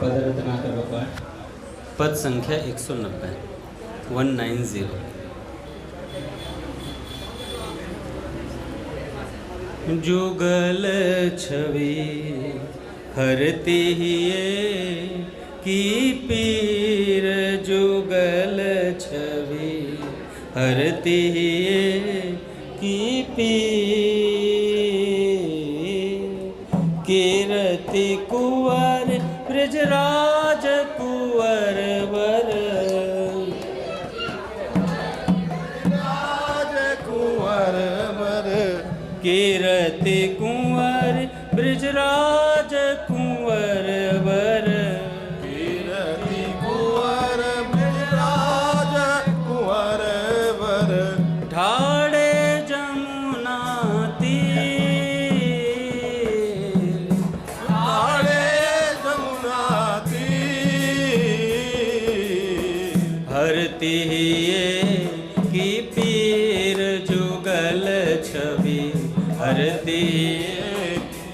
पदरत्नाकर का पाठ। पद संख्या 190 190। जुगल छवि हरती ये की पीर, जुगल छवि हरती ये की पीर। कीरति कुंवर ब्रजराज कुंवर वर, राज कुंवर वर। कीरति कुंवर ब्रजराज कुंवर वर। कीरति कुंवर ब्रजराज कुंवर वर। ठाड़े जमुना तीर, ठाड़े जमुना तीर। हरती ये की पीर, जुगल छवि हरती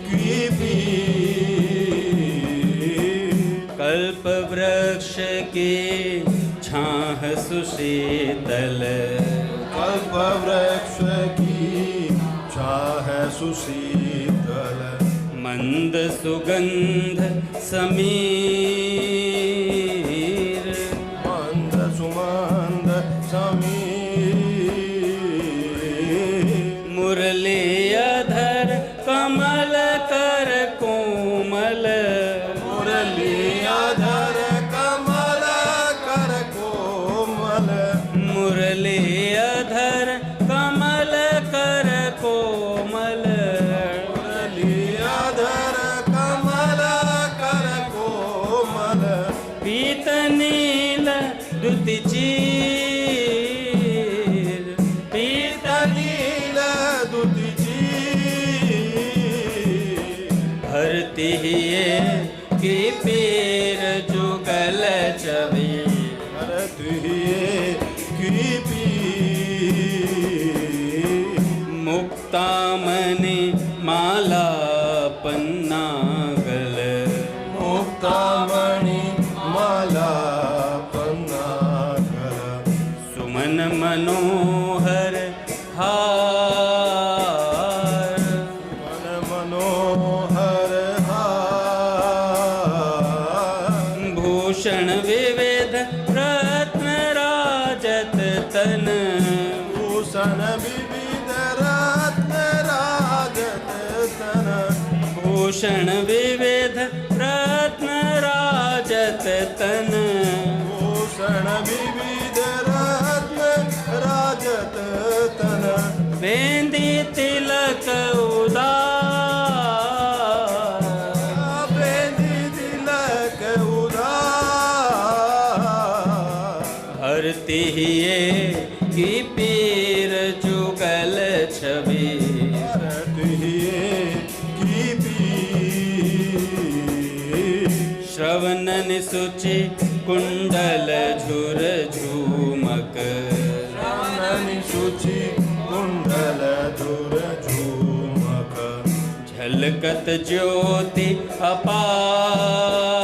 की पीर। कल्प वृक्ष की छाह सुशीतल, कल्प वृक्ष की छाह सुशीतल। मंद सुगंध समीर, मंद सुमंद समीर। मुरली अधर कमल कर कोमल, मुरली अधर कमल कर कोमल। मुरली अधर कमल कर कोमल। मुरली अधर कमल कर कोमल। पीत नील द्युति चीर, पीत नील दुति चीर। हरती ये की पीर, जुगल छवि हरती की पीर। मुक्तामणि माला पन्नागल, मुक्तामणि माला पन्नागल। सुमन मनोहर हार, मन मनोहर हार। भूषण विविध रत्न राजत तन, भूषण विविध रत्न राजत तन। भूषण विविध रत्न राजत तन। भूषण विविध रत्न राजत तन। बेंदी तिलक उदार, बेंदी तिलक उदार। हरती ये की पीर, जुगल छवि हरती की पीर। श्रवणन सुचि कुंडल झुर झूमक, श्रवणनि शुचि कुंडल धुर झूमक। झलकत ज्योति अपार,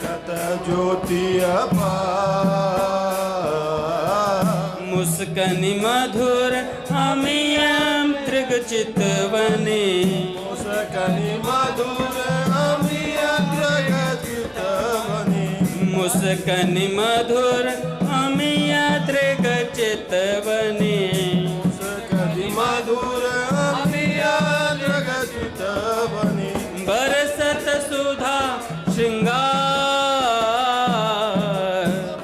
जगत ज्योति अपार। मुस्कनि मधुर अमियं तृग चितवने, मुस्कनि मधुर अमिय चितवने। मुस्कनि मधुर अमिय तृग चितवने। मुस्कनि मधुर अमिय चितवने। बरसत सुधा श्रृंगार,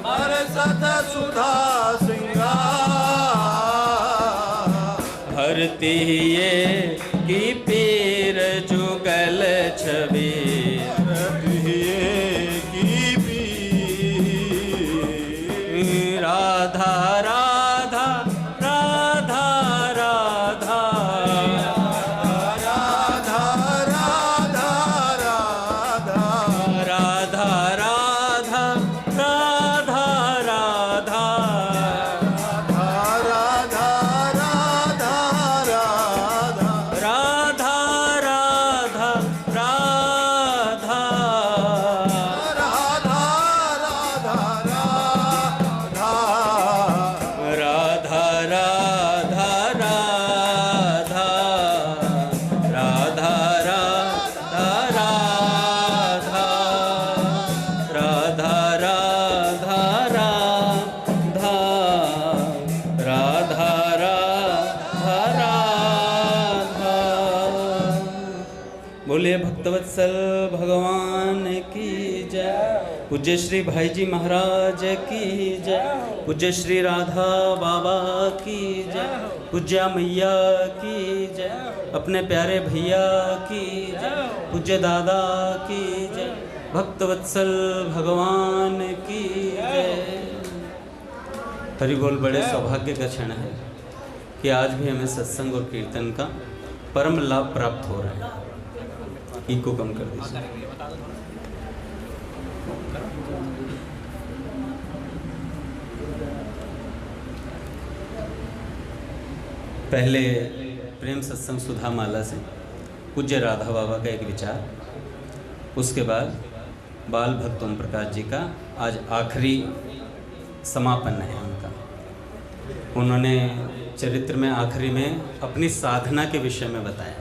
बरसत सुधा श्रृंगार। हरती ये की पीर, जुगल छवि हरती की पीर। राधा राधा राधा राधा, राधा राधा राधा। राधा राधा राधा राधा। राधा राधा राधा। राधा राधा राधा। भक्तवत्सल भगवान की जय। पूज्य श्री भाई जी महाराज की जय। पूज्य श्री राधा बाबा की जय। पूज्या मैया की जय। अपने प्यारे भैया की जय। पूज्य दादा की जय। भक्तवत्सल भगवान की जय। हरि बोल। बड़े सौभाग्य का क्षण है कि आज भी हमें सत्संग और कीर्तन का परम लाभ प्राप्त हो रहा है। इको कम कर दीजिए। पहले प्रेम सत्संग सुधा माला से पूज्य राधा बाबा का एक विचार, उसके बाद बाल भक्त ओम प्रकाश जी का आज आखिरी समापन है उनका। उन्होंने चरित्र में आखिरी में अपनी साधना के विषय में बताया।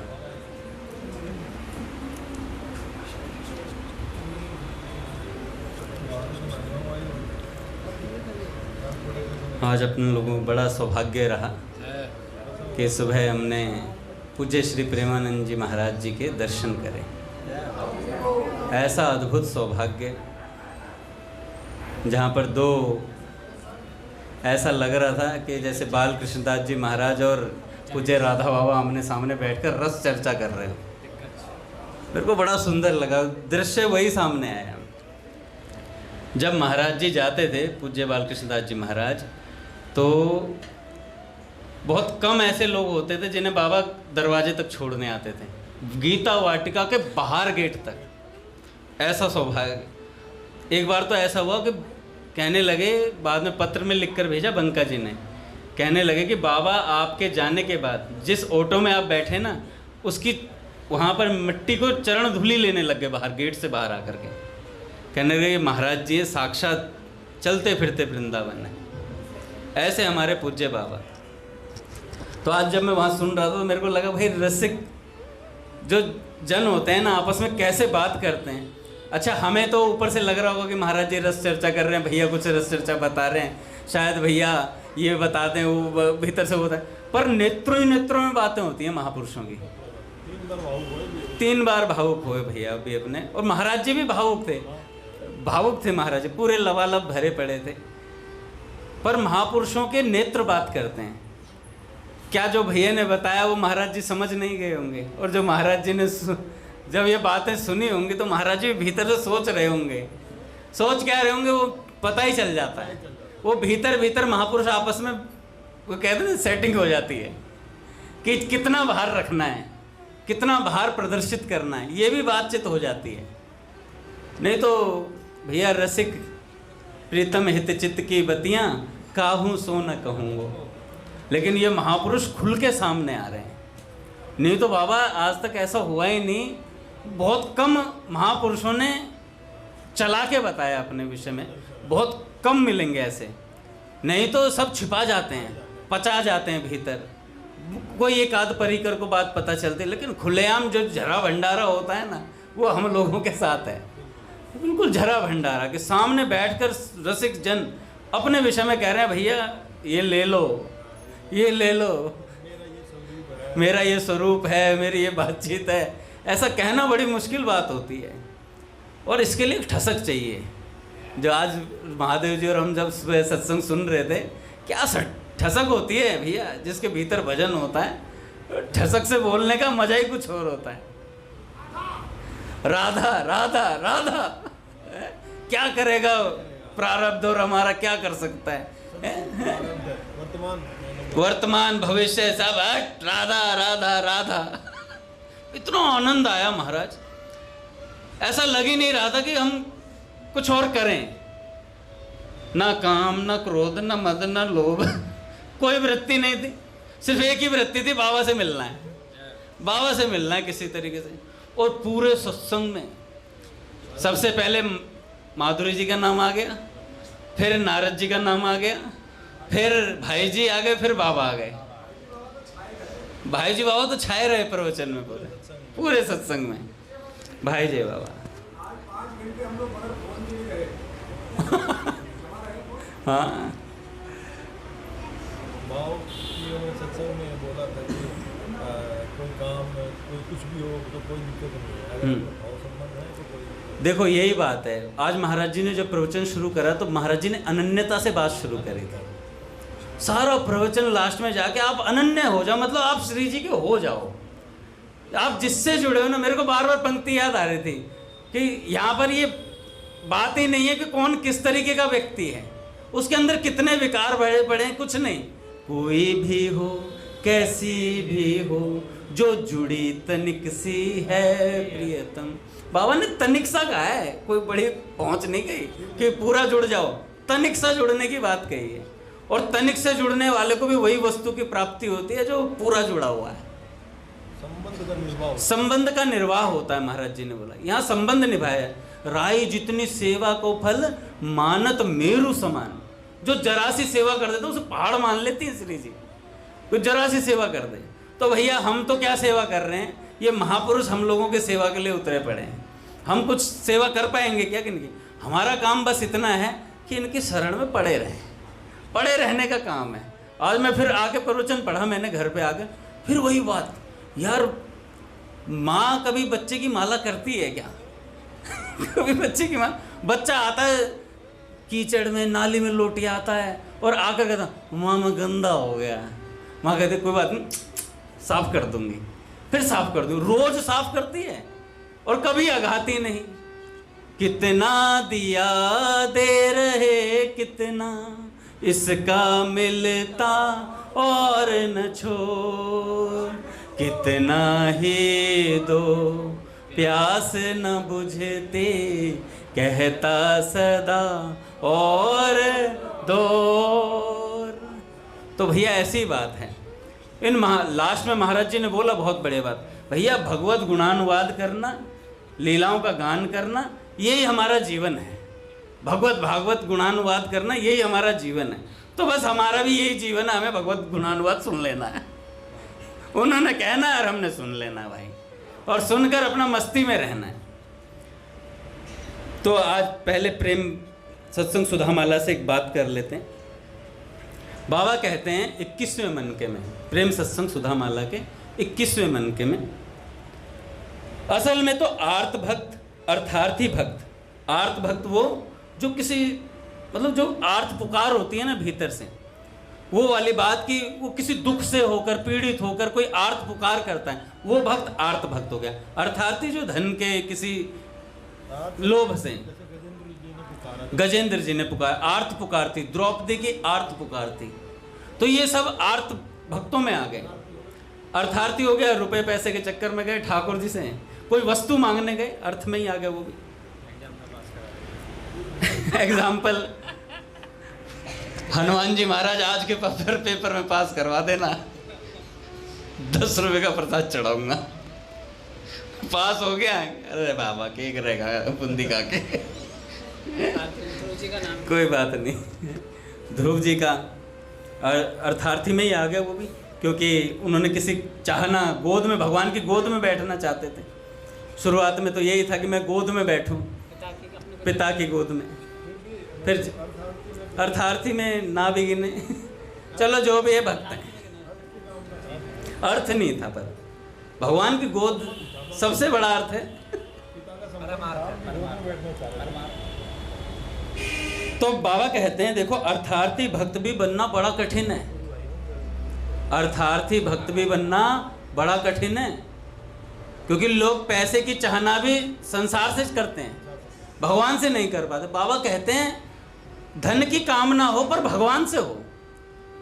आज अपने लोगों को बड़ा सौभाग्य रहा कि सुबह हमने पूज्य श्री प्रेमानंद जी महाराज जी के दर्शन करे। ऐसा अद्भुत सौभाग्य जहाँ पर दो ऐसा लग रहा था कि जैसे बाल कृष्णदास जी महाराज और पूज्य राधा बाबा आमने सामने बैठकर रस चर्चा कर रहे हो। मेरे को बड़ा सुंदर लगा दृश्य, वही सामने आया। जब महाराज जी जाते थे पूज्य बाल कृष्णदास जी महाराज, तो बहुत कम ऐसे लोग होते थे जिन्हें बाबा दरवाजे तक छोड़ने आते थे, गीता वाटिका के बाहर गेट तक। ऐसा सौभाग्य। एक बार तो ऐसा हुआ कि कहने लगे, बाद में पत्र में लिखकर भेजा बंका जी ने, कहने लगे कि बाबा आपके जाने के बाद जिस ऑटो में आप बैठे ना, उसकी वहाँ पर मिट्टी को चरण धूलि लेने लग गए बाहर गेट से बाहर आकर के। कहने लगे महाराज जी साक्षात चलते फिरते वृंदावन है। ऐसे हमारे पूज्य बाबा। तो आज जब मैं वहाँ सुन रहा था तो मेरे को लगा भाई रसिक जो जन होते हैं ना आपस में कैसे बात करते हैं। अच्छा, हमें तो ऊपर से लग रहा होगा कि महाराज जी रस चर्चा कर रहे हैं, भैया कुछ रस चर्चा बता रहे हैं, शायद भैया ये बताते हैं, वो भीतर से होता है। पर नेत्रों ही नेत्रों में बातें होती हैं महापुरुषों की। 3 बार भावुक हुए भैया अभी अपने, और महाराज जी भी भावुक थे महाराज जी, पूरे लबालब भरे पड़े थे। पर महापुरुषों के नेत्र बात करते हैं। क्या जो भैया ने बताया वो महाराज जी समझ नहीं गए होंगे, और जो महाराज जी ने जब ये बातें सुनी होंगी तो महाराज जी भीतर से सोच रहे होंगे। सोच क्या रहे होंगे वो पता ही चल जाता है। वो भीतर महापुरुष आपस में वो कहते हैं सेटिंग हो जाती है कि कितना भार रखना है, कितना भार प्रदर्शित करना है, ये भी बातचीत हो जाती है। नहीं तो भैया रसिक प्रीतम हित चित्त की बतियाँ काहूँ सो न कहूँगो। लेकिन ये महापुरुष खुल के सामने आ रहे हैं। नहीं तो बाबा आज तक ऐसा हुआ ही नहीं। बहुत कम महापुरुषों ने चला के बताया अपने विषय में, बहुत कम मिलेंगे ऐसे। नहीं तो सब छिपा जाते हैं, पचा जाते हैं भीतर। कोई एक आध परिकर को बात पता चलती है, लेकिन खुलेआम जो झरा भंडारा होता है ना, वो हम लोगों के साथ है। बिल्कुल झरा भंडारा के सामने बैठकर रसिक जन अपने विषय में कह रहे हैं, भैया ये ले लो, ये ले लो, मेरा ये स्वरूप है, मेरी ये बातचीत है। ऐसा कहना बड़ी मुश्किल बात होती है, और इसके लिए ठसक चाहिए। जो आज महादेव जी और हम जब सुबह सत्संग सुन रहे थे, क्या ठसक होती है भैया, जिसके भीतर भजन होता है। ठसक से बोलने का मजा ही कुछ और होता है। राधा राधा राधा, क्या करेगा प्रारब्ध और हमारा क्या कर सकता है। वर्तमान भविष्य सब राधा राधा राधा। इतना आनंद आया महाराज, ऐसा लग ही नहीं रहा था कि हम कुछ और करें। ना काम, ना क्रोध, ना मद, ना लोभ, कोई वृत्ति नहीं थी। सिर्फ एक ही वृत्ति थी, बाबा से मिलना है, बाबा से मिलना है किसी तरीके से। और पूरे सत्संग में सबसे पहले माधुरी जी का नाम आ गया, फिर नारद जी का नाम आ गया, फिर भाई जी आ गए, फिर बाबा आ गए। भाई जी बाबा तो छाए रहे प्रवचन में पूरे सत्संग में। भाई जी बाबा हाँ, सत्संग में बोला था कि कोई काम कोई कुछ भी हो तो कोई दिक्कत नहीं है, अगर भाव संबंध है तो कोई। देखो यही बात है, आज महाराज जी ने जब प्रवचन शुरू करा तो महाराज जी ने अनन्यता से बात शुरू करी थी। सारा प्रवचन लास्ट में जाके आप अनन्य हो जाओ, मतलब आप श्री जी के हो जाओ, आप जिससे जुड़े हो ना। मेरे को बार बार पंक्ति याद आ रही थी कि यहाँ पर ये बात ही नहीं है कि कौन किस तरीके का व्यक्ति है, उसके अंदर कितने विकार भरे पड़े हैं, कुछ नहीं। कोई भी हो कैसी भी हो जो जुड़ी तनिक सी है प्रियतम। बाबा ने तनिक सा कहा है, कोई बड़ी पहुंच नहीं गई कि पूरा जुड़ जाओ, तनिक सा जुड़ने की बात कही है। और तनिक से जुड़ने वाले को भी वही वस्तु की प्राप्ति होती है जो पूरा जुड़ा हुआ है। संबंध का निर्वाह होता है, महाराज जी ने बोला यहाँ संबंध निभाया। राई जितनी सेवा को फल मानत मेरु समान। जो जरा सी सेवा कर देते उसे पहाड़ मान लेती है श्री जी, कोई जरा सी सेवा कर दे तो भैया हम तो क्या सेवा कर रहे हैं, ये महापुरुष हम लोगों के सेवा के लिए उतरे पड़े हैं। हम कुछ सेवा कर पाएंगे क्या किनकी? हमारा काम बस इतना है कि इनकी शरण में पड़े रहें, पड़े रहने का काम है। आज मैं फिर आके प्रवचन पढ़ा मैंने घर पे आकर, फिर वही बात, यार माँ कभी बच्चे की माला करती है क्या? कभी बच्चे की माँ, बच्चा आता है कीचड़ में नाली में लोटिया आता है और आकर कहता माँ मैं गंदा हो गया। माँ कहती कोई बात नहीं, साफ कर दूंगी, फिर साफ कर दूंगी। रोज साफ करती है और कभी अघाती नहीं। कितना दिया दे रहे कितना इसका मिलता और न छोड़, कितना ही दो प्यास न बुझते कहता सदा और दौर। तो भैया ऐसी बात है। लास्ट में महाराज जी ने बोला बहुत बड़ी बात, भैया भगवत गुणानुवाद करना, लीलाओं का गान करना, यही हमारा जीवन है। भगवत भागवत गुणानुवाद करना यही हमारा जीवन है। तो बस हमारा भी यही जीवन है, हमें भगवत गुणानुवाद सुन लेना है। उन्होंने कहना है और हमने सुन लेना है भाई, और सुनकर अपना मस्ती में रहना है। तो आज पहले प्रेम सत्संग सुधामाला से एक बात कर लेते हैं। बाबा कहते हैं 21वें मनके में, प्रेम सत्संग सुधामाला के 21वें मनके में, असल में तो आर्त भक्त, अर्थार्थी भक्त, आर्त भक्त वो जो किसी मतलब जो आर्त पुकार होती है ना भीतर से, वो वाली बात की वो किसी दुख से होकर पीड़ित होकर कोई आर्त पुकार करता है, वो भक्त आर्त भक्त हो गया। अर्थार्थी जो धन के किसी लोभ से, गजेंद्र जी ने पुकार, आर्त पुकारती, द्रौपदी की आर्त पुकारती, तो ये सब आर्त भक्तों में आ गए। अर्थार्थी हो गया, रुपए पैसे के चक्कर में गए ठाकुर जी से, कोई वस्तु मांगने गए, अर्थ में ही आ गए वो भी। एग्जाम्पल हनुमान जी महाराज आज के पेपर में पास करवा देना, 10 रुपए का प्रसाद चढ़ाऊंगा, पास हो गया। अरे बाबा केक रहेगा बूंदी का के कोई बात नहीं, ध्रुव जी का अर्थार्थी में ही आ गया वो भी, क्योंकि उन्होंने किसी चाहना गोद में, भगवान की गोद में बैठना चाहते थे। शुरुआत में तो यही था कि मैं गोद में बैठूं, पिता की गोद में। फिर अर्थार्थी में ना भी गिने, चलो जो भी है भक्त है, अर्थ नहीं था, पर भगवान की गोद सबसे बड़ा अर्थ है। तो बाबा कहते हैं देखो, अर्थार्थी भक्त भी बनना बड़ा कठिन है, अर्थार्थी भक्त भी बनना बड़ा कठिन है, क्योंकि लोग पैसे की चाहना भी संसार से करते हैं, भगवान से नहीं कर पाते। बाबा कहते हैं धन की कामना हो पर भगवान से हो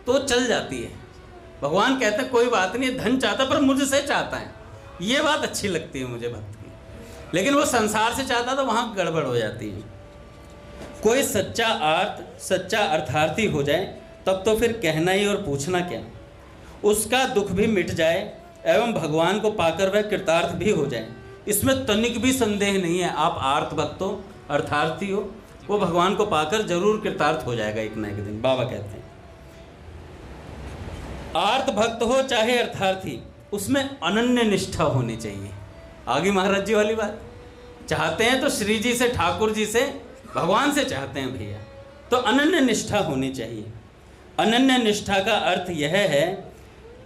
तो चल जाती है। भगवान कहते हैं कोई बात नहीं, धन चाहता पर मुझसे चाहता है, ये बात अच्छी लगती है मुझे भक्त की, लेकिन वो संसार से चाहता तो वहाँ गड़बड़ हो जाती है। कोई सच्चा आर्त, सच्चा अर्थार्थी हो जाए तब तो फिर कहना ही और पूछना क्या, उसका दुख भी मिट जाए एवं भगवान को पाकर वह कृतार्थ भी हो जाए, इसमें तनिक भी संदेह नहीं है। आप आर्त भक्त हो, अर्थार्थी हो, वो भगवान को पाकर जरूर कृतार्थ हो जाएगा एक ना एक दिन। बाबा कहते हैं आर्त भक्त हो चाहे अर्थार्थी, उसमें अनन्य निष्ठा होनी चाहिए। आगे महाराज जी वाली बात, चाहते हैं तो श्री जी से, ठाकुर जी से, भगवान से चाहते हैं भैया, तो अनन्य निष्ठा होनी चाहिए। अनन्य निष्ठा का अर्थ यह है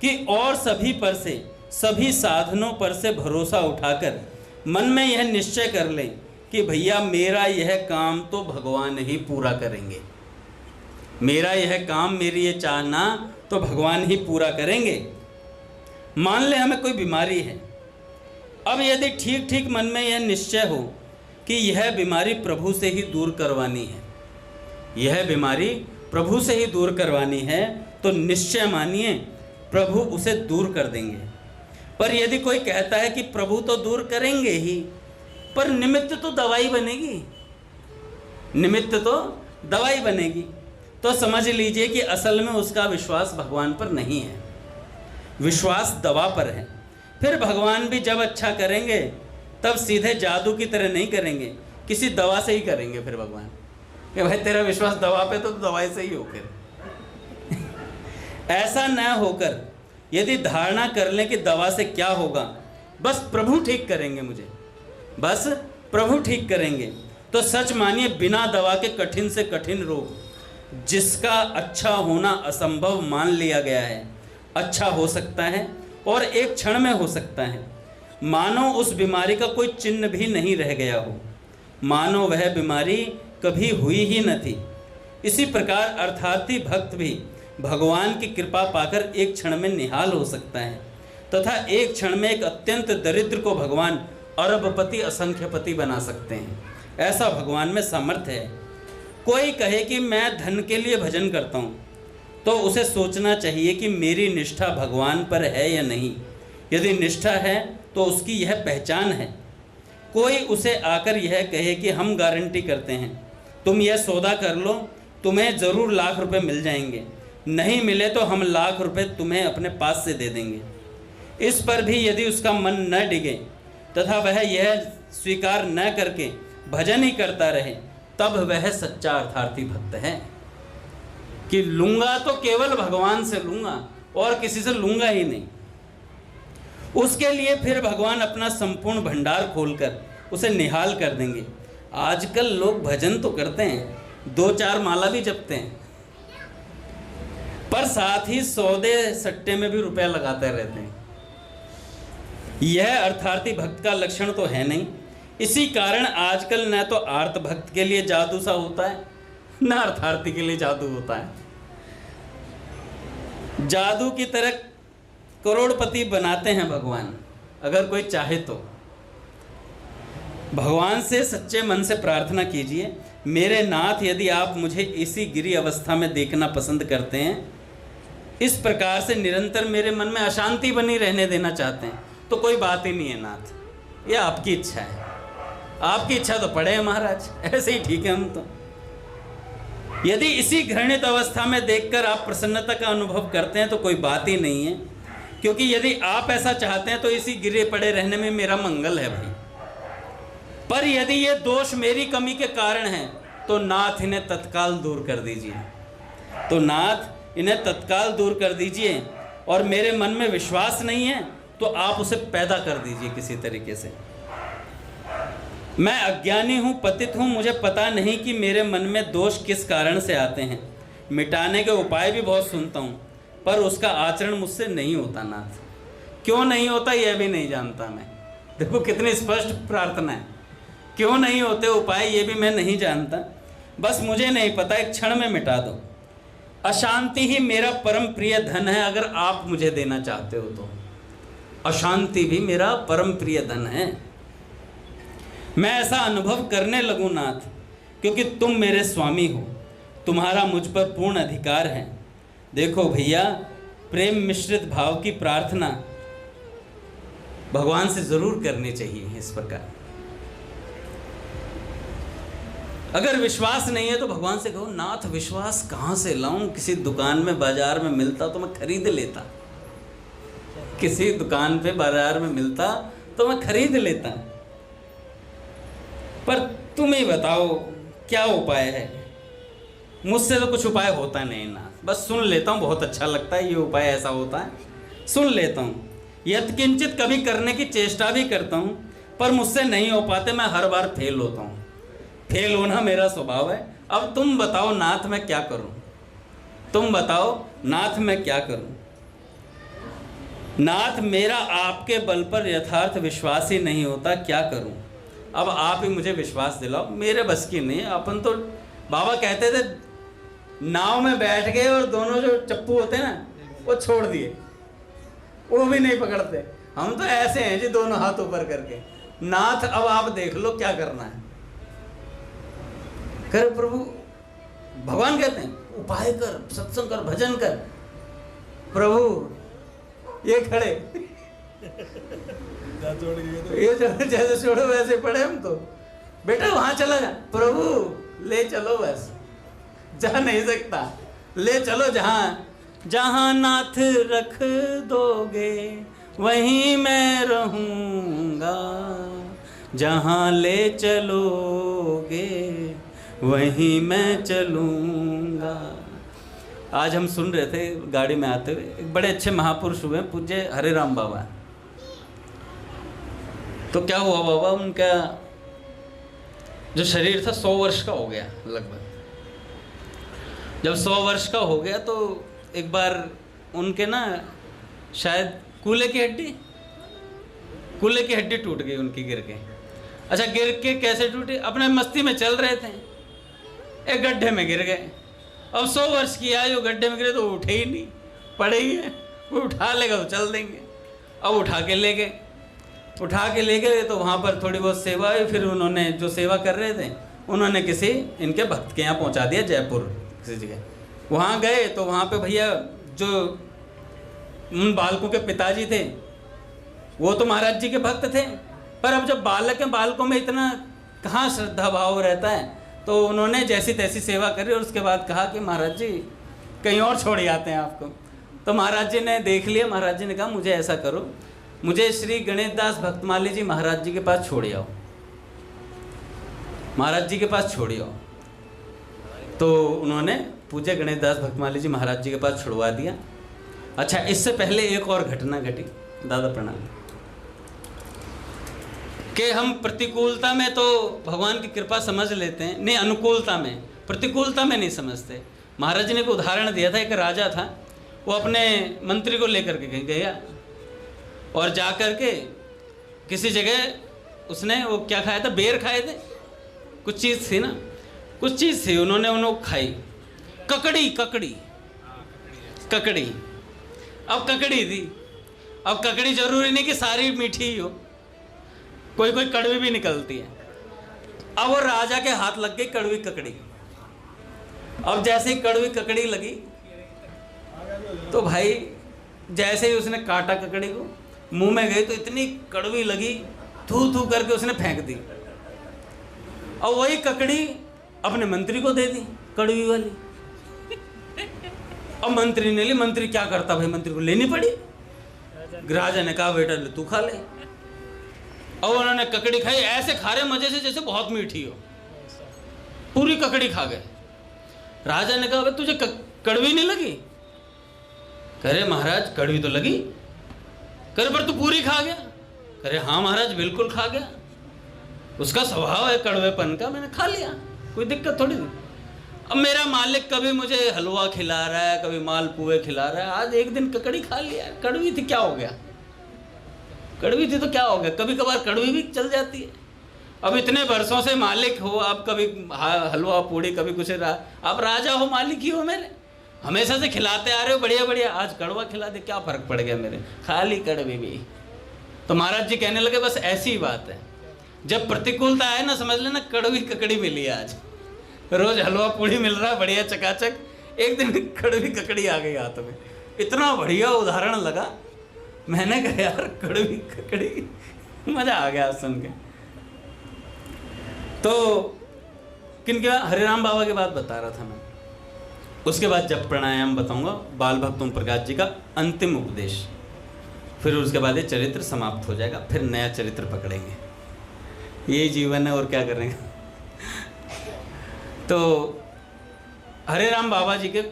कि और सभी पर से सभी साधनों पर से भरोसा उठाकर मन में यह निश्चय कर लें कि भैया मेरा यह काम तो भगवान ही पूरा करेंगे, मेरा यह काम, मेरी ये चाहना तो भगवान ही पूरा करेंगे। मान ले हमें कोई बीमारी है, अब यदि ठीक ठीक मन में यह निश्चय हो कि यह बीमारी प्रभु से ही दूर करवानी है, यह बीमारी प्रभु से ही दूर करवानी है, तो निश्चय मानिए प्रभु उसे दूर कर देंगे। पर यदि कोई कहता है कि प्रभु तो दूर करेंगे ही, पर निमित्त तो दवाई बनेगी, निमित्त तो दवाई बनेगी, तो समझ लीजिए कि असल में उसका विश्वास भगवान पर नहीं है, विश्वास दवा पर है। फिर भगवान भी जब अच्छा करेंगे तब सीधे जादू की तरह नहीं करेंगे, किसी दवा से ही करेंगे। फिर भगवान कि भाई तेरा विश्वास दवा पे तो दवाई से ही हो। फिर ऐसा न होकर यदि धारणा कर लें कि दवा से क्या होगा, बस प्रभु ठीक करेंगे मुझे, बस प्रभु ठीक करेंगे, तो सच मानिए बिना दवा के कठिन से कठिन रोग जिसका अच्छा होना असंभव मान लिया गया है, अच्छा हो सकता है और एक क्षण में हो सकता है। मानो उस बीमारी का कोई चिन्ह भी नहीं रह गया हो, मानो वह बीमारी कभी हुई ही न थी। इसी प्रकार अर्थार्थी भक्त भी भगवान की कृपा पाकर एक क्षण में निहाल हो सकता है, तथा एक क्षण में एक अत्यंत दरिद्र को भगवान अरबपति असंख्यपति बना सकते हैं। ऐसा भगवान में सामर्थ्य है। कोई कहे कि मैं धन के लिए भजन करता हूँ, तो उसे सोचना चाहिए कि मेरी निष्ठा भगवान पर है या नहीं। यदि निष्ठा है तो उसकी यह पहचान है। कोई उसे आकर यह कहे कि हम गारंटी करते हैं, तुम यह सौदा कर लो, तुम्हें ज़रूर लाख रुपए मिल जाएंगे, नहीं मिले तो हम लाख रुपए तुम्हें अपने पास से दे देंगे। इस पर भी यदि उसका मन न डिगे तथा वह यह स्वीकार न करके भजन ही करता रहे, तब वह सच्चा अर्थार्थी भक्त है कि लूंगा तो केवल भगवान से लूंगा और किसी से लूंगा ही नहीं। उसके लिए फिर भगवान अपना संपूर्ण भंडार खोलकर उसे निहाल कर देंगे। आजकल लोग भजन तो करते हैं, 2-4 माला भी जपते हैं, पर साथ ही सौदे सट्टे में भी रुपया लगाते रहते हैं। यह अर्थार्थी भक्त का लक्षण तो है नहीं। इसी कारण आजकल न तो आर्त भक्त के लिए जादू सा होता है, न अर्थार्थी के लिए जादू होता है। जादू की तरह करोड़पति बनाते हैं भगवान, अगर कोई चाहे तो। भगवान से सच्चे मन से प्रार्थना कीजिए, मेरे नाथ यदि आप मुझे इसी गिरी अवस्था में देखना पसंद करते हैं, इस प्रकार से निरंतर मेरे मन में अशांति बनी रहने देना चाहते हैं, तो कोई बात ही नहीं है नाथ, ये आपकी इच्छा है। आपकी इच्छा तो पड़े है महाराज, ऐसे ही ठीक है हम तो। यदि इसी घृणित अवस्था में देखकर आप प्रसन्नता का अनुभव करते हैं तो कोई बात ही नहीं है, क्योंकि यदि आप ऐसा चाहते हैं तो इसी गिरे पड़े रहने में मेरा मंगल है भाई। पर यदि ये दोष मेरी कमी के कारण है तो नाथ इन्हें तत्काल दूर कर दीजिए, तो नाथ इन्हें तत्काल दूर कर दीजिए। और मेरे मन में विश्वास नहीं है तो आप उसे पैदा कर दीजिए किसी तरीके से। मैं अज्ञानी हूँ, पतित हूँ, मुझे पता नहीं कि मेरे मन में दोष किस कारण से आते हैं। मिटाने के उपाय भी बहुत सुनता हूँ, पर उसका आचरण मुझसे नहीं होता नाथ। क्यों नहीं होता यह भी नहीं जानता मैं। देखो कितनी स्पष्ट प्रार्थना है। क्यों नहीं होते उपाय ये भी मैं नहीं जानता, बस मुझे नहीं पता, एक क्षण में मिटा दो। अशांति ही मेरा परम प्रिय धन है, अगर आप मुझे देना चाहते हो तो। अशांति भी मेरा परम प्रिय धन है। मैं ऐसा अनुभव करने लगूं नाथ, क्योंकि तुम मेरे स्वामी हो, तुम्हारा मुझ पर पूर्ण अधिकार है। देखो भैया, प्रेम मिश्रित भाव की प्रार्थना भगवान से जरूर करनी चाहिए इस प्रकार। अगर विश्वास नहीं है तो भगवान से कहो, नाथ विश्वास कहाँ से लाऊं? किसी दुकान में बाजार में मिलता तो मैं खरीद लेता, किसी दुकान पे बाजार में मिलता तो मैं खरीद लेता, पर तुम ही बताओ क्या उपाय है। मुझसे तो कुछ उपाय होता नहीं ना, बस सुन लेता हूँ, बहुत अच्छा लगता है ये उपाय ऐसा होता है, सुन लेता हूँ। यत्किंचित कभी करने की चेष्टा भी करता हूँ, पर मुझसे नहीं हो पाते, मैं हर बार फेल होता हूँ। फेल होना मेरा स्वभाव है। अब तुम बताओ नाथ मैं क्या करूँ, तुम बताओ नाथ मैं क्या करूँ। नाथ मेरा आपके बल पर यथार्थ विश्वास ही नहीं होता, क्या करूं? अब आप ही मुझे विश्वास दिलाओ, मेरे बस की नहीं। अपन तो बाबा कहते थे नाव में बैठ गए और दोनों जो चप्पू होते हैं ना वो छोड़ दिए, वो भी नहीं पकड़ते। हम तो ऐसे हैं जी, दोनों हाथ ऊपर करके। नाथ अब आप देख लो क्या करना है। कर प्रभु, भगवान कहते हैं उपाय कर, सत्संग कर, भजन कर। प्रभु ये खड़े जा छोड़ गए तो ये जैसे छोड़ो वैसे पड़े हम तो। बेटा वहां चला जा, प्रभु ले चलो, बस जा नहीं सकता, ले चलो जहां जहां नाथ रख दोगे वहीं मैं रहूंगा, जहां ले चलोगे वहीं मैं चलूंगा। आज हम सुन रहे थे गाड़ी में आते हुए, एक बड़े अच्छे महापुरुष हुए पूज्य हरे राम बाबा। तो क्या हुआ बाबा, उनका जो शरीर था 100 वर्ष का हो गया लगभग। जब 100 वर्ष का हो गया तो एक बार उनके ना शायद कूल्हे की हड्डी टूट गई उनकी गिर के। अच्छा गिर के कैसे टूटी? अपने मस्ती में चल रहे थे, एक गड्ढे में गिर गए। अब 100 वर्ष की आयु, गड्ढे में गिरे तो उठे ही नहीं, पड़े ही है। वो उठा लेगा तो चल देंगे। अब उठा के ले गए तो वहाँ पर थोड़ी बहुत सेवा हुई। फिर उन्होंने जो सेवा कर रहे थे उन्होंने किसी इनके भक्त के यहाँ पहुँचा दिया, जयपुर किसी जगह। वहाँ गए तो वहाँ पे भैया जो उन बालकों के पिताजी थे वो तो महाराज जी के भक्त थे, पर अब जब बालक हैं, बालकों में इतना कहाँ श्रद्धा भाव रहता है, तो उन्होंने जैसी तैसी सेवा करी और उसके बाद कहा कि महाराज जी कहीं और छोड़ आते हैं आपको। तो महाराज जी ने देख लिया, महाराज जी ने कहा मुझे ऐसा करो, मुझे श्री गणेश दास भक्तमाली जी महाराज जी के पास छोड़ आओ, महाराज जी के पास छोड़ आओ। तो उन्होंने पूज्य गणेश दास भक्तमाली जी महाराज जी के पास छुड़वा दिया। अच्छा इससे पहले एक और घटना घटी, दादा प्रणाम, कि हम प्रतिकूलता में तो भगवान की कृपा समझ लेते हैं, नहीं अनुकूलता में, प्रतिकूलता में नहीं समझते। महाराज जी ने एक उदाहरण दिया था, एक राजा था, वो अपने मंत्री को लेकर के कहीं गया और जा कर के किसी जगह उसने वो क्या खाया था, बेर खाए थे, कुछ चीज़ थी ना, कुछ चीज़ थी, उन्होंने खाई, ककड़ी। अब ककड़ी थी, अब ककड़ी जरूरी नहीं कि सारी मीठी ही हो, कोई कड़वी भी निकलती है। अब वो राजा के हाथ लग गई कड़वी ककड़ी। अब जैसे ही कड़वी ककड़ी लगी तो भाई जैसे ही उसने काटा ककड़ी को, मुंह में गई तो इतनी कड़वी लगी, थू करके उसने फेंक दी। और वही ककड़ी अपने मंत्री को दे दी, कड़वी वाली। अब मंत्री ने ली, मंत्री क्या करता भाई, मंत्री को लेनी पड़ी। राजा ने कहा बेटा ले तू खा ले। और उन्होंने ककड़ी खाई, ऐसे खा रहे मजे से जैसे बहुत मीठी हो, पूरी ककड़ी खा गए। राजा ने कहा तुझे कड़वी नहीं लगी? करे महाराज कड़वी तो लगी। करे पर तू पूरी खा गया? करे हाँ महाराज बिल्कुल खा गया, उसका स्वभाव है कड़वेपन का, मैंने खा लिया, कोई दिक्कत थोड़ी नहीं। अब मेरा मालिक कभी मुझे हलवा खिला रहा है, कभी मालपुए खिला रहा है, आज एक दिन ककड़ी खा लिया, कड़वी थी क्या हो गया, कड़वी थी तो क्या हो गया, कभी कभार कड़वी भी चल जाती है। अब इतने वर्षों से मालिक हो आप, कभी हलवा पूड़ी कभी कुछ आप राजा हो, मालिक ही हो मेरे, हमेशा से खिलाते आ रहे हो बढ़िया बढ़िया, आज कड़वा खिला दे क्या फ़र्क पड़ गया मेरे, खाली कड़वी भी। तो महाराज जी कहने लगे बस ऐसी ही बात है, जब प्रतिकूलता आए ना समझ लेना कड़वी ककड़ी मिली है। आज रोज हलवा पूड़ी मिल रहा है बढ़िया चकाचक, एक दिन कड़वी ककड़ी आ गई हाथ में। इतना बढ़िया उदाहरण लगा, मैंने कहा यार कड़वी ककड़ी, मजा आ गया सुन के। तो किनके हरे राम बाबा की बात बता रहा था मैं। उसके बाद जब प्राणायाम बताऊंगा, बाल भक्त ओम प्रकाश जी का अंतिम उपदेश, फिर उसके बाद ये चरित्र समाप्त हो जाएगा, फिर नया चरित्र पकड़ेंगे। यही जीवन है और क्या करेंगे। तो हरे राम बाबा जी के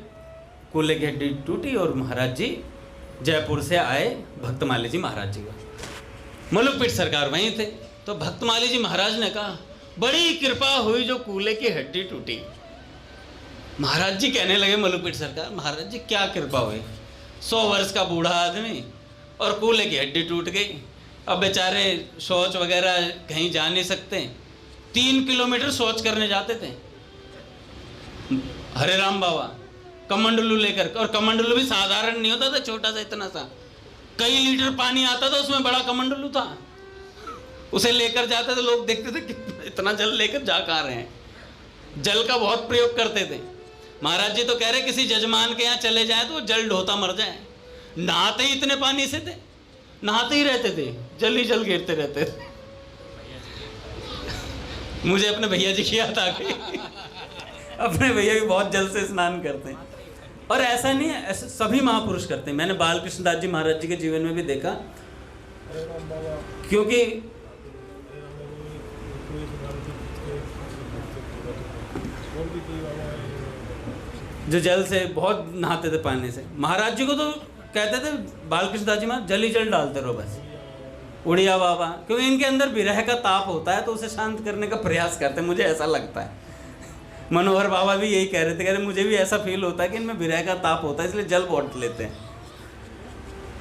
कूल्हे की हड्डी टूटी और महाराज जी जयपुर से आए, भक्तमाली जी महाराज जी का, मुलुकपीठ सरकार वहीं थे। तो भक्तमाली जी महाराज ने कहा बड़ी कृपा हुई जो कूल्हे की हड्डी टूटी। महाराज जी कहने लगे मुलुकपीठ सरकार, महाराज जी क्या कृपा हुई, 100 वर्ष का बूढ़ा आदमी और कूल्हे की हड्डी टूट गई। अब बेचारे शौच वगैरह कहीं जा नहीं सकते, 3 किलोमीटर शौच करने जाते थे हरे राम बाबा कमंडलू लेकर। और कमंडलू भी साधारण नहीं होता था, छोटा सा इतना सा, कई लीटर पानी आता था उसमें, बड़ा कमंडलू था। उसे लेकर जाते थे, लोग देखते थे कि इतना जल लेकर जा कहाँ रहे हैं। जल का बहुत प्रयोग करते थे। महाराज जी तो कह रहे किसी जजमान के यहाँ चले जाए तो वो जल ढोता मर जाए। नहाते ही इतने पानी से थे, नहाते ही रहते थे, जल ही जल गिरते रहते थे। मुझे अपने भैया जी की याद आ गई। अपने भैया भी बहुत जल से स्नान करते हैं। और ऐसा नहीं है, ऐसे सभी महापुरुष करते हैं। मैंने बाल कृष्णदास जी महाराज जी के जीवन में भी देखा, क्योंकि जो जल से बहुत नहाते थे पानी से। महाराज जी को तो कहते थे बालकृष्ण दास जी महाराज जल ही जल डालते रहो बस, उड़िया बाबा, क्योंकि इनके अंदर विरह का ताप होता है तो उसे शांत करने का प्रयास करते हैं, मुझे ऐसा लगता है। मनोहर बाबा भी यही कह रहे थे, कह रहे मुझे भी ऐसा फील होता है कि इनमें विरह का ताप होता है, इसलिए जल बांट लेते हैं।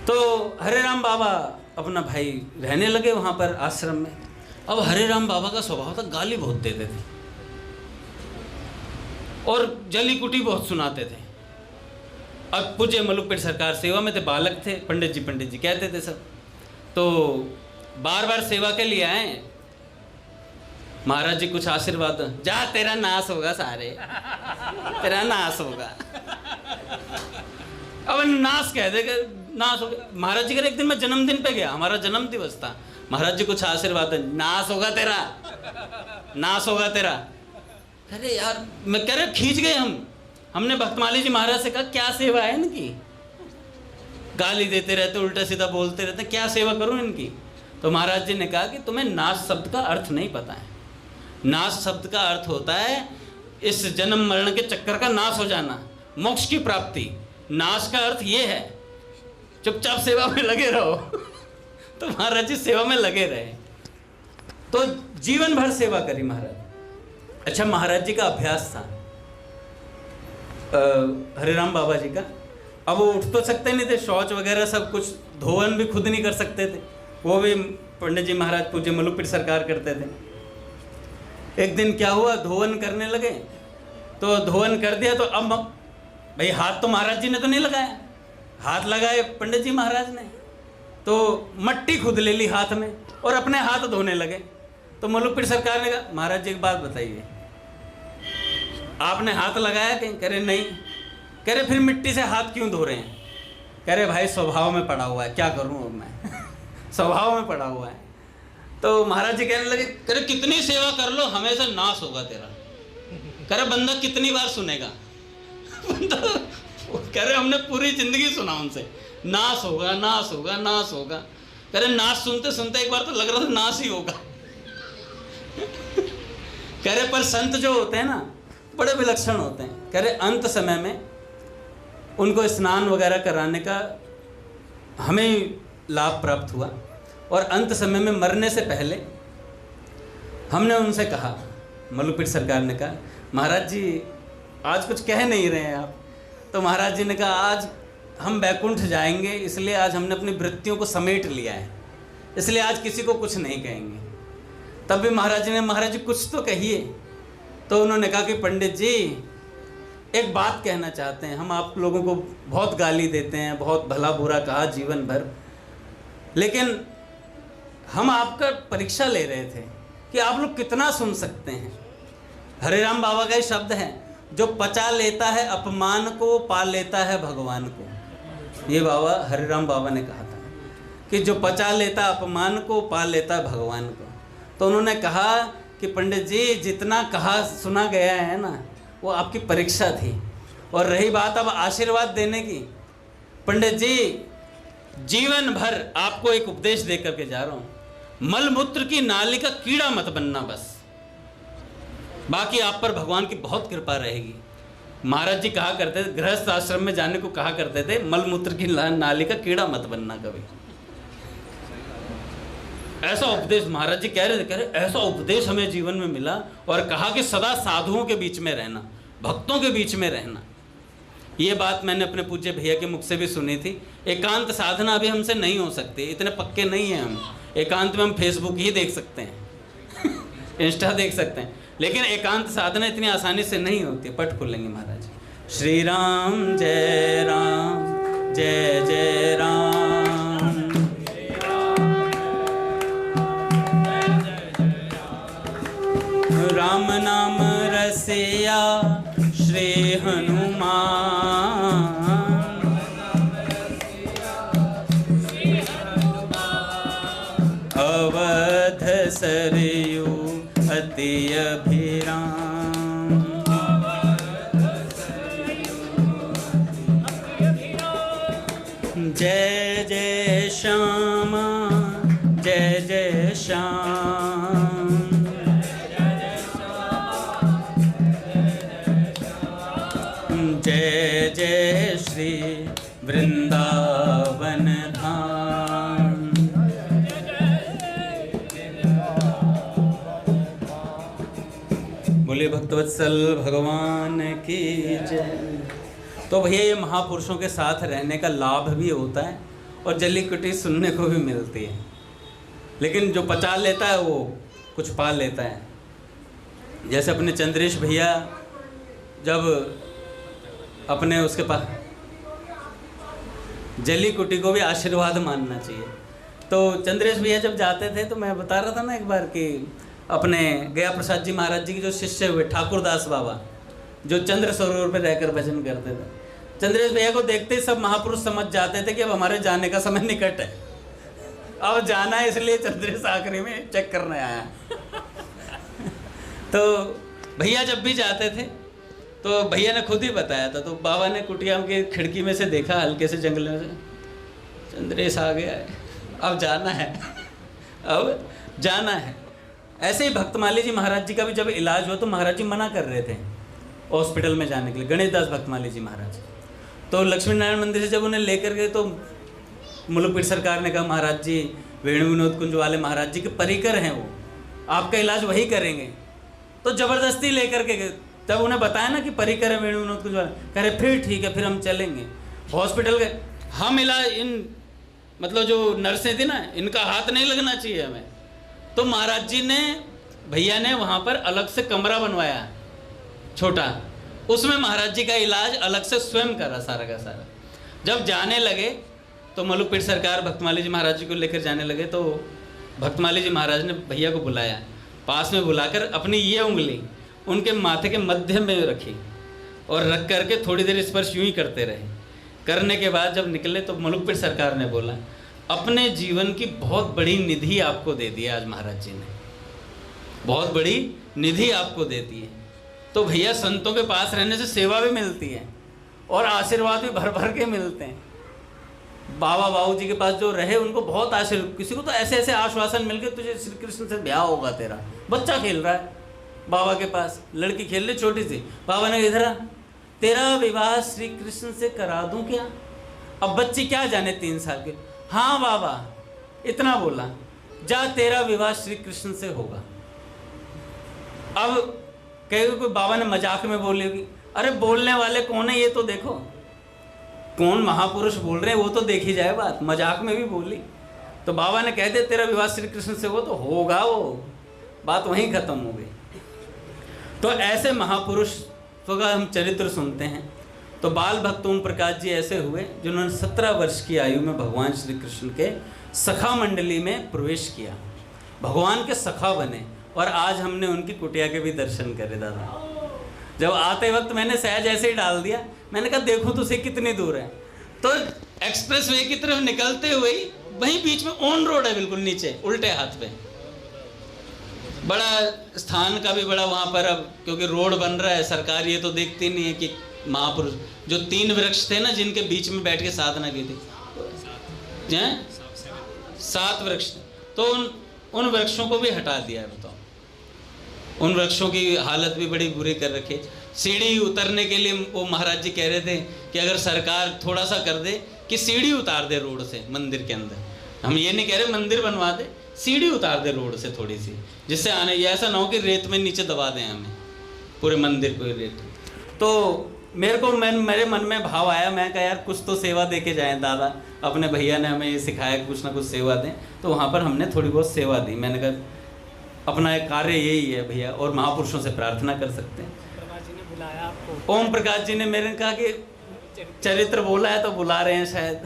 तो हरे राम बाबा अपना भाई रहने लगे वहाँ पर आश्रम में। अब हरे राम बाबा का स्वभाव था, गाली बहुत देते थे और जली कुटी बहुत सुनाते थे। अब पूज्य मलुकपेट सरकार सेवा में थे, बालक थे, पंडित जी कहते थे सब। तो बार बार सेवा के लिए आए, महाराज जी कुछ आशीर्वाद, जा तेरा नाश होगा सारे, तेरा नाश होगा। अब नाश कह दे, नाश हो गया। महाराज जी का एक दिन मैं जन्मदिन पे गया, हमारा जन्म दिवस था। महाराज जी कुछ आशीर्वाद, नाश होगा तेरा, नाश होगा तेरा। अरे यार, मैं कह रहा खींच गए हमने भक्तमाली जी महाराज से कहा क्या सेवा है इनकी, गाली देते रहते, उल्टा सीधा बोलते रहते, क्या सेवा करूं इनकी। तो महाराज जी ने कहा कि तुम्हें नाश शब्द का अर्थ नहीं पता है। नाश शब्द का अर्थ होता है इस जन्म मरण के चक्कर का नाश हो जाना, मोक्ष की प्राप्ति। नाश का अर्थ ये है, चुपचाप सेवा में लगे रहो। तो महाराज जी सेवा में लगे रहे, तो जीवन भर सेवा करी महाराज। अच्छा, महाराज जी का अभ्यास था हरे राम बाबा जी का। अब वो उठ तो सकते नहीं थे, शौच वगैरह सब कुछ, धोवन भी खुद नहीं कर सकते थे, वो भी पंडित जी महाराज पूज्य मलुकपेट सरकार करते थे। एक दिन क्या हुआ, धोवन करने लगे, तो धोवन कर दिया, तो अब भाई हाथ तो महाराज जी ने तो नहीं लगाया, हाथ लगाए पंडित जी महाराज ने, तो मट्टी खुद ले ली हाथ में और अपने हाथ धोने लगे। तो मलुकपेट सरकार ने कहा महाराज जी एक बात बताइए, आपने हाथ लगाया कहीं? कह रहे नहीं। कह रहे फिर मिट्टी से हाथ क्यों धो रहे हैं? कह रहे भाई स्वभाव में पड़ा हुआ है, क्या करूं अब मैं। स्वभाव में पड़ा हुआ है। तो महाराज जी कहने लगे, कह रहे कितनी सेवा कर लो हमेशा नाश होगा तेरा। कह रहे बंदा कितनी बार सुनेगा। कह रहे हमने पूरी जिंदगी सुना उनसे, नाश होगा नाश होगा नाश होगा। कह रहे नाश सुनते सुनते एक बार तो लग रहा था नाश ही होगा। कह रहे पर संत जो होते हैं ना बड़े विलक्षण होते हैं। कह रहे अंत समय में उनको स्नान वगैरह कराने का हमें लाभ प्राप्त हुआ, और अंत समय में मरने से पहले हमने उनसे कहा, मलुकपेट सरकार ने कहा महाराज जी आज कुछ कह नहीं रहे हैं आप। तो महाराज जी ने कहा आज हम बैकुंठ जाएंगे, इसलिए आज हमने अपनी वृत्तियों को समेट लिया है, इसलिए आज किसी को कुछ नहीं कहेंगे। तब भी महाराज जी ने, महाराज जी कुछ तो कहिए। तो उन्होंने कहा कि पंडित जी एक बात कहना चाहते हैं, हम आप लोगों को बहुत गाली देते हैं, बहुत भला बुरा कहा जीवन भर, लेकिन हम आपका परीक्षा ले रहे थे कि आप लोग कितना सुन सकते हैं। हरे राम बाबा का ही शब्द है, जो पचा लेता है अपमान को पा लेता है भगवान को। ये बाबा हरे राम बाबा ने कहा था कि जो पचा लेता अपमान को पा लेता है भगवान को। तो उन्होंने कहा कि पंडित जी जितना कहा सुना गया है ना, वो आपकी परीक्षा थी। और रही बात अब आशीर्वाद देने की, पंडित जी जीवन भर आपको एक उपदेश दे करके जा रहा हूँ, मल मूत्र की नाली का कीड़ा मत बनना बस, बाकी आप पर भगवान की बहुत कृपा रहेगी। महाराज जी कहा करते थे, गृहस्थ आश्रम में जाने को कहा करते थे, मल मूत्र की नाली का कीड़ा मत बनना कभी। ऐसा उपदेश महाराज जी कह रहे ऐसा उपदेश हमें जीवन में मिला। और कहा कि सदा साधुओं के बीच में रहना, भक्तों के बीच में रहना, ये बात मैंने अपने पूज्य भैया के मुख से भी सुनी थी। एकांत साधना अभी हमसे नहीं हो सकती, इतने पक्के नहीं हैं हम। एकांत में हम फेसबुक ही देख सकते हैं इंस्टा देख सकते हैं, लेकिन एकांत साधना इतनी आसानी से नहीं होती। पट खोलेंगे महाराज। श्री राम जय जय राम, राम नाम रसिया श्री हनुमान, अवध सरयू अति अभिराम, जय जय श्यामा जय जय श्याम, जय जय श्री वृंदावन धाम। बोले भक्तवत्सल भगवान की जय। तो भैया ये महापुरुषों के साथ रहने का लाभ भी होता है और जली कुटी सुनने को भी मिलती है, लेकिन जो पचा लेता है वो कुछ पा लेता है। जैसे अपने चंद्रेश भैया जब अपने उसके पास, जली कुटी को भी आशीर्वाद मानना चाहिए। तो चंद्रेश भैया जब जाते थे तो मैं बता रहा था ना एक बार कि अपने गया प्रसाद जी महाराज जी के जो शिष्य हुए ठाकुरदास बाबा, जो चंद्र सरोवर पर रहकर भजन करते थे, चंद्रेश भैया को देखते ही सब महापुरुष समझ जाते थे कि अब हमारे जाने का समय निकट है, अब जाना है, इसलिए चंद्रेश आखिरी में चेक करने आया तो भैया जब भी जाते थे तो भैया ने खुद ही बताया था, तो बाबा ने कुटिया की खिड़की में से देखा, हल्के से जंगल में से, चंद्रेश आ गया है, अब जाना है, अब जाना है। ऐसे ही भक्तमाली जी महाराज जी का भी जब इलाज हुआ तो महाराज जी मना कर रहे थे हॉस्पिटल में जाने के लिए, गणेश दास भक्तमाली जी महाराज। तो लक्ष्मी नारायण मंदिर से जब उन्हें लेकर गए तो मुल्कपीर सरकार ने कहा, महाराज जी वेणु विनोद कुंज वाले महाराज जी के परिकर हैं, वो आपका इलाज वही करेंगे। तो ज़बरदस्ती लेकर के गए, तब उन्हें बताया ना कि परिकर है वेणु विनोद कुंज वाले, कह रहे फिर ठीक है, फिर हम चलेंगे। हॉस्पिटल गए, हम इलाज इन मतलब जो नर्सें थी ना, इनका हाथ नहीं लगना चाहिए हमें। तो महाराज जी ने, भैया ने वहाँ पर अलग से कमरा बनवाया छोटा, उसमें महाराज जी का इलाज अलग से स्वयं करा सारा का सारा। जब जाने लगे तो मलुकपीर सरकार भक्तमाली जी महाराज जी को लेकर जाने लगे, तो भक्तमाली जी महाराज ने भैया को बुलाया, पास में बुलाकर अपनी ये उंगली उनके माथे के मध्य में रखी और रख करके थोड़ी देर स्पर्श यूं ही करते रहे। करने के बाद जब निकले तो मलुकपीर सरकार ने बोला, अपने जीवन की बहुत बड़ी निधि आपको दे दी आज महाराज जी ने, बहुत बड़ी निधि आपको दे दी है। तो भैया संतों के पास रहने से सेवा भी मिलती है और आशीर्वाद भी भर भर के मिलते हैं। बाबा बाबू जी के पास जो रहे उनको बहुत आशीर्वाद, किसी को तो ऐसे ऐसे आश्वासन मिल गए, तुझे श्री कृष्ण से ब्याह होगा, तेरा बच्चा खेल रहा है बाबा के पास, लड़की खेल रही छोटी सी, बाबा ने इधर तेरा विवाह श्री कृष्ण से करा दूं क्या? अब बच्ची क्या जाने 3 साल के, हाँ बाबा इतना बोला, जा तेरा विवाह श्री कृष्ण से होगा। अब कहेगा कोई बाबा ने मजाक में बोलेगी, अरे बोलने वाले कौन है ये तो देखो, कौन महापुरुष बोल रहे हैं वो तो देखी जाए बात, मजाक में भी बोली। तो बाबा ने कह दिया तेरा विवाह श्री कृष्ण से हो तो होगा, वो बात वहीं खत्म हो गई। तो ऐसे महापुरुष का हम चरित्र सुनते हैं। तो बाल भक्त ओम प्रकाश जी ऐसे हुए जिन्होंने 17 वर्ष की आयु में भगवान श्री कृष्ण के सखा मंडली में प्रवेश किया, भगवान के सखा बने, और आज हमने उनकी कुटिया के भी दर्शन करे। दादा जब आते वक्त मैंने सहज ऐसे ही डाल दिया, मैंने कहा देखो तो से कितनी दूर है, तो एक्सप्रेस वे की तरफ निकलते हुए वहीं बीच में ऑन रोड है, बिल्कुल नीचे उल्टे हाथ पे, बड़ा स्थान का भी बड़ा वहाँ पर, अब क्योंकि रोड बन रहा है, सरकार ये तो देखती नहीं है कि महापुरुष जो 3 वृक्ष थे ना जिनके बीच में बैठ के साधना की थी, 7 वृक्ष, तो उन वृक्षों को भी हटा दिया है। बताओ, उन वृक्षों की हालत भी बड़ी बुरी कर रखी। सीढ़ी उतरने के लिए वो महाराज जी कह रहे थे कि अगर सरकार थोड़ा सा कर दे कि सीढ़ी उतार दे रोड से मंदिर के अंदर, हम ये नहीं कह रहे मंदिर बनवा दे, सीढ़ी उतार दे रोड से थोड़ी सी, जिससे आने, ये ऐसा ना हो कि रेत में नीचे दबा दें हमें पूरे मंदिर को रेत। तो मेरे को मेरे मन में भाव आया, मैं कहा यार कुछ तो सेवा दे के जाएं दादा, अपने भैया ने हमें ये सिखाया कि कुछ ना कुछ सेवा दें, तो वहाँ पर हमने थोड़ी बहुत सेवा दी। मैंने कहा अपना एक कार्य यही है भैया, और महापुरुषों से प्रार्थना कर सकते हैं। प्रकाश जी ने बुलाया आपको? ओम प्रकाश जी ने मेरे कहा कि चरित्र बोला है तो बुला रहे हैं शायद,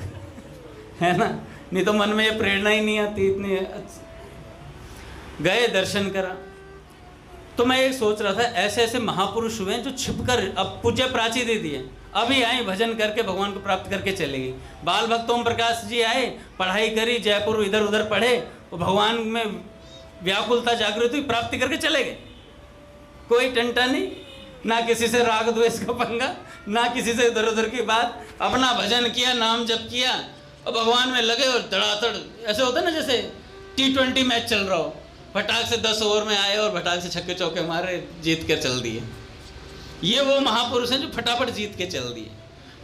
है ना, नहीं तो मन में ये प्रेरणा ही नहीं आती इतनी। गए, दर्शन करा, तो मैं ये सोच रहा था ऐसे ऐसे महापुरुष हुए जो छिपकर, अब पूज्य प्राची दे दिए, अभी आए भजन करके भगवान को प्राप्त करके चले गए। बाल भक्त ओम प्रकाश जी आए, पढ़ाई करी, जयपुर इधर उधर पढ़े, और भगवान में व्याकुलता जागृत हुई, प्राप्ति करके चले गए। कोई टंटा नहीं, ना किसी से राग द्वेष का पंगा, ना किसी से इधर उधर की बात, अपना भजन किया, नाम जप किया और भगवान में लगे, और धड़ाधड़ ऐसे होता है ना जैसे T20 मैच चल रहा हो, फटाक से 10 ओवर में आए और फटाक से छक्के चौके मारे, जीत कर चल दिए। ये वो महापुरुष हैं जो फटाफट जीत के चल दिए।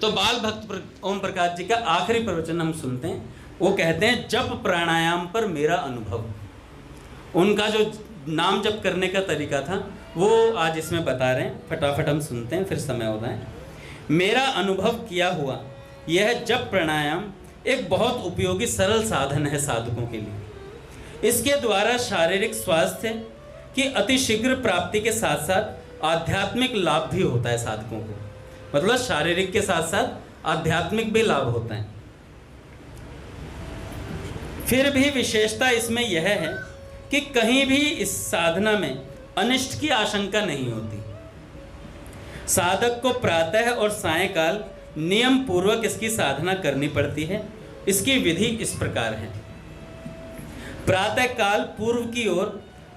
तो बाल भक्त ओम प्रकाश जी का आखिरी प्रवचन हम सुनते हैं। वो कहते हैं जप प्राणायाम पर मेरा अनुभव। उनका जो नाम जप करने का तरीका था वो आज इसमें बता रहे हैं, फटाफट हम सुनते हैं, फिर समय होता है। मेरा अनुभव किया हुआ यह जप प्राणायाम एक बहुत उपयोगी सरल साधन है साधकों के लिए। इसके द्वारा शारीरिक स्वास्थ्य की अति शीघ्र प्राप्ति के साथ साथ आध्यात्मिक लाभ भी होता है साधकों को, मतलब शारीरिक के साथ साथ आध्यात्मिक भी लाभ होता है। फिर भी विशेषता इसमें यह है कि कहीं भी इस साधना में अनिष्ट की आशंका नहीं होती। साधक को प्रातः और सायंकाल नियम पूर्वक इसकी साधना करनी पड़ती है। इसकी विधि इस प्रकार है। प्रातः काल पूर्व की ओर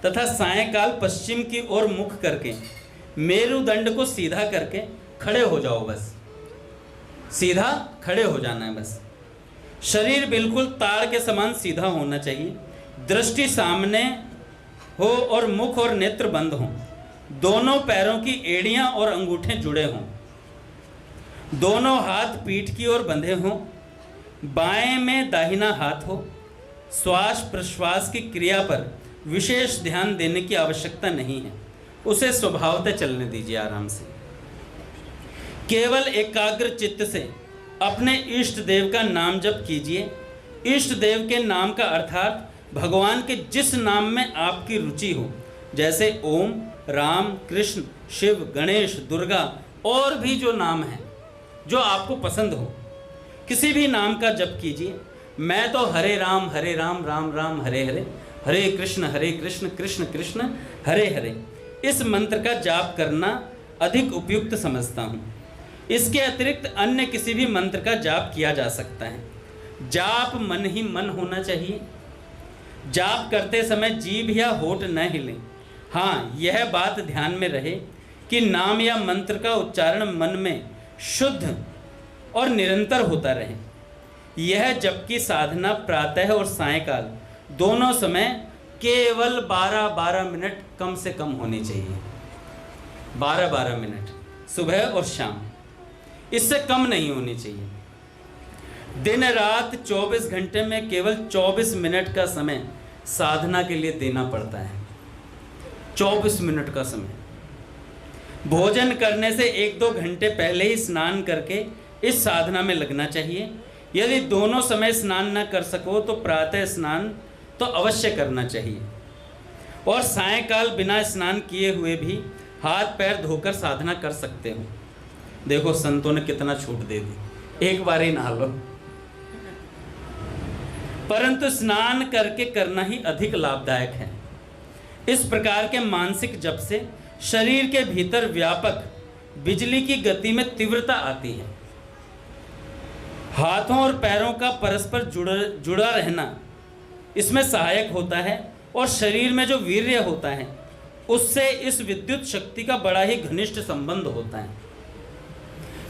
तथा सायंकाल पश्चिम की ओर मुख करके मेरुदंड को सीधा करके खड़े हो जाओ, बस सीधा खड़े हो जाना है बस। शरीर बिल्कुल ताड़ के समान सीधा होना चाहिए, दृष्टि सामने हो और मुख और नेत्र बंद हों। दोनों पैरों की एड़ियां और अंगूठे जुड़े हों। दोनों हाथ पीठ की ओर बंधे हों। बाएं में दाहिना हाथ हो। श्वास प्रश्वास की क्रिया पर विशेष ध्यान देने की आवश्यकता नहीं है, उसे स्वभावतः चलने दीजिए आराम से। केवल एकाग्र चित्त से अपने इष्ट देव का नाम जप कीजिए। इष्ट देव के नाम का अर्थात भगवान के जिस नाम में आपकी रुचि हो, जैसे ओम, राम, कृष्ण, शिव, गणेश, दुर्गा और भी जो नाम है जो आपको पसंद हो, किसी भी नाम का जप कीजिए। मैं तो हरे राम राम राम हरे हरे, हरे कृष्ण कृष्ण कृष्ण हरे हरे, इस मंत्र का जाप करना अधिक उपयुक्त समझता हूँ। इसके अतिरिक्त अन्य किसी भी मंत्र का जाप किया जा सकता है। जाप मन ही मन होना चाहिए। जाप करते समय जीभ या होठ न हिले। हाँ, यह बात ध्यान में रहे कि नाम या मंत्र का उच्चारण मन में शुद्ध और निरंतर होता रहे। यह जप की साधना प्रातः और सायंकाल दोनों समय केवल 12-12 मिनट कम से कम होनी चाहिए। 12-12 मिनट सुबह और शाम, इससे कम नहीं होनी चाहिए। दिन रात 24 घंटे में केवल 24 मिनट का समय साधना के लिए देना पड़ता है। 24 मिनट का समय। भोजन करने से 1-2 घंटे पहले ही स्नान करके इस साधना में लगना चाहिए। यदि दोनों समय स्नान न कर सको तो प्रातः स्नान तो अवश्य करना चाहिए, और सायंकाल बिना स्नान किए हुए भी हाथ पैर धोकर साधना कर सकते हो। देखो संतों ने कितना छूट दे दी, एक बार ही नहा लो। परंतु स्नान करके करना ही अधिक लाभदायक है। इस प्रकार के मानसिक जप से शरीर के भीतर व्यापक बिजली की गति में तीव्रता आती है। हाथों और पैरों का परस्पर जुड़ा रहना इसमें सहायक होता है, और शरीर में जो वीर्य होता है उससे इस विद्युत शक्ति का बड़ा ही घनिष्ठ संबंध होता है।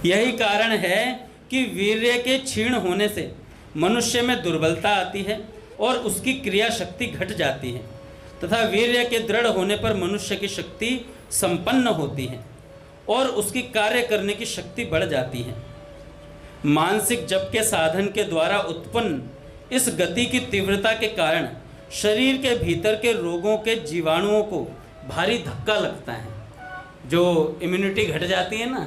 यही कारण है कि वीर्य के क्षीण होने से मनुष्य में दुर्बलता आती है और उसकी क्रिया शक्ति घट जाती है, तथा वीर्य के दृढ़ होने पर मनुष्य की शक्ति संपन्न होती है और उसकी कार्य करने की शक्ति बढ़ जाती है। मानसिक जप के साधन के द्वारा उत्पन्न इस गति की तीव्रता के कारण शरीर के भीतर के रोगों के जीवाणुओं को भारी धक्का लगता है। जो इम्यूनिटी घट जाती है ना,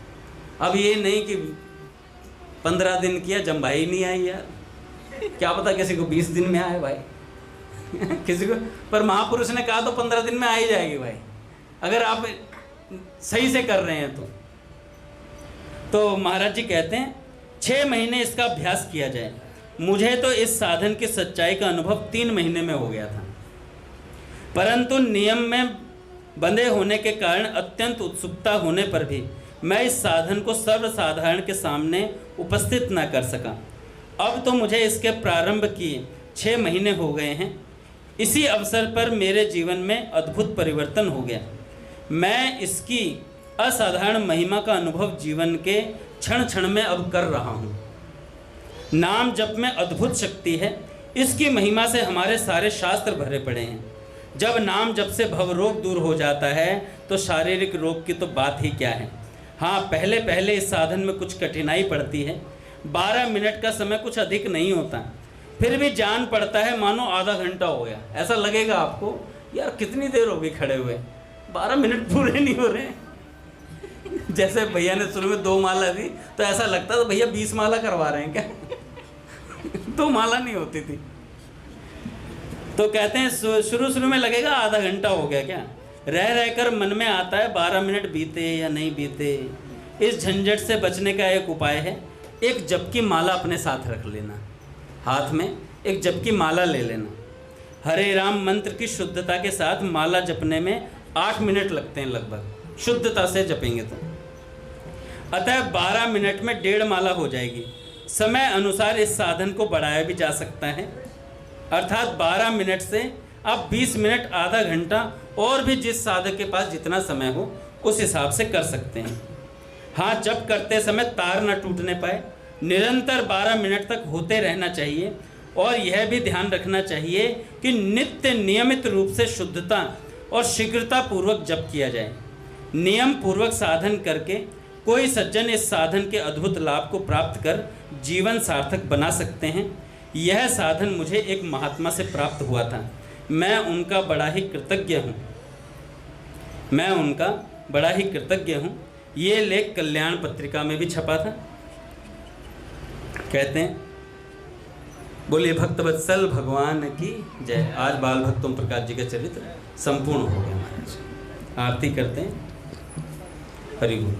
अब ये नहीं कि 15 दिन किया जम्भाई नहीं आई यार, क्या पता किसी को 20 दिन में आए भाई किसी को, पर महापुरुष ने कहा तो 15 दिन में आ ही जाएगी भाई, अगर आप सही से कर रहे हैं तो महाराज जी कहते हैं 6 महीने इसका अभ्यास किया जाए। मुझे तो इस साधन की सच्चाई का अनुभव 3 महीने में हो गया था, परंतु नियम में बंधे होने के कारण अत्यंत उत्सुकता होने पर भी मैं इस साधन को सर्वसाधारण के सामने उपस्थित न कर सका। अब तो मुझे इसके प्रारंभ किए 6 महीने हो गए हैं। इसी अवसर पर मेरे जीवन में अद्भुत परिवर्तन हो गया। मैं इसकी असाधारण महिमा का अनुभव जीवन के क्षण क्षण में अब कर रहा हूँ। नाम जप में अद्भुत शक्ति है। इसकी महिमा से हमारे सारे शास्त्र भरे पड़े हैं। जब नाम जप से भव रोग दूर हो जाता है तो शारीरिक रोग की तो बात ही क्या है। हाँ, पहले पहले इस साधन में कुछ कठिनाई पड़ती है। 12 मिनट का समय कुछ अधिक नहीं होता, फिर भी जान पड़ता है मानो आधा घंटा हो गया। ऐसा लगेगा आपको यार कितनी देर हो गई खड़े हुए, 12 मिनट पूरे नहीं हो रहे। जैसे भैया ने शुरू में 2 माला दी तो ऐसा लगता था भैया 20 माला करवा रहे हैं क्या 2 माला नहीं होती थी। तो कहते हैं शुरू में लगेगा आधा घंटा हो गया क्या, रह रहकर मन में आता है 12 मिनट बीते या नहीं बीते। इस झंझट से बचने का एक उपाय है, एक जप की माला अपने साथ रख लेना। हाथ में एक जप की माला ले लेना। हरे राम मंत्र की शुद्धता के साथ माला जपने में 8 मिनट लगते हैं लगभग, शुद्धता से जपेंगे तो। अतः 12 मिनट में 1.5 माला हो जाएगी। समय अनुसार इस साधन को बढ़ाया भी जा सकता है, अर्थात 12 मिनट से आप 20 मिनट, आधा घंटा और भी जिस साधक के पास जितना समय हो उस हिसाब से कर सकते हैं। हाँ, जप करते समय तार न टूटने पाए, निरंतर 12 मिनट तक होते रहना चाहिए। और यह भी ध्यान रखना चाहिए कि नित्य नियमित रूप से शुद्धता और शीघ्रता पूर्वक जप किया जाए। नियम पूर्वक साधन करके कोई सज्जन इस साधन के अद्भुत लाभ को प्राप्त कर जीवन सार्थक बना सकते हैं। यह साधन मुझे एक महात्मा से प्राप्त हुआ था। मैं उनका बड़ा ही कृतज्ञ हूँ। ये लेख कल्याण पत्रिका में भी छपा था। कहते हैं बोलिए भक्तवत्सल भगवान की जय। आज बाल भक्त ओम प्रकाश जी का चरित्र संपूर्ण हो गया महाराज। आरती करते हैं। हरि बोल।